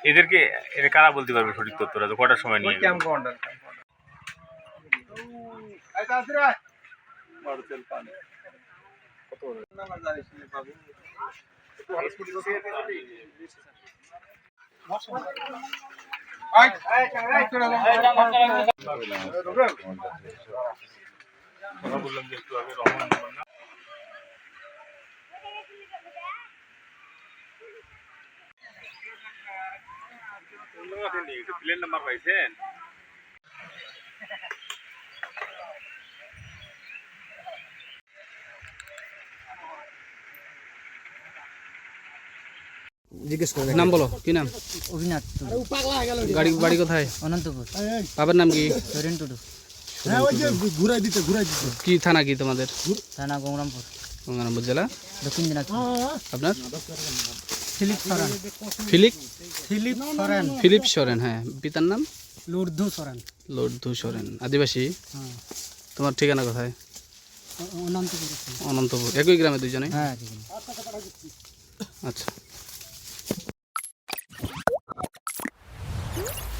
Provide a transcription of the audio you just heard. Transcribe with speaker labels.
Speaker 1: এদেরকে এটা কারা বলতে পারবে সঠিক তথ্যটা তো কটার সময় নিয়ে বললাম যে একটু আগে রহমান না প্লেন নাম্বার পাইছেন
Speaker 2: জিজ্ঞেস করে
Speaker 3: নাম বলো কি নাম?
Speaker 4: অভিনাথ
Speaker 3: গাড়ি বাড়ি কোথায়?
Speaker 4: অনন্তপুর।
Speaker 3: বাবার নাম কি?
Speaker 4: সরেন টুডু।
Speaker 2: ঘুরাই দিতে
Speaker 3: কি থানা কি তোমাদের?
Speaker 4: থানা গঙ্গরামপুর,
Speaker 3: গঙ্গারামপুর জেলা,
Speaker 4: দক্ষিণ দিনাজপুর।
Speaker 3: আপনার?
Speaker 4: ফিলিপ সরেন।
Speaker 3: ফিলিপ
Speaker 4: ফিলিপ সরেন।
Speaker 3: ফিলিপ সরেন, হ্যাঁ। পিতার নাম?
Speaker 4: লুর্ধু সরেন।
Speaker 3: লর্ধু সরেন। আদিবাসী?
Speaker 4: হ্যাঁ।
Speaker 3: তোমার ঠিকানা কোথায়?
Speaker 4: অনন্তপুর।
Speaker 3: অনন্তপুর। একই গ্রামে দুইজনে?
Speaker 4: হ্যাঁ।
Speaker 3: আচ্ছা।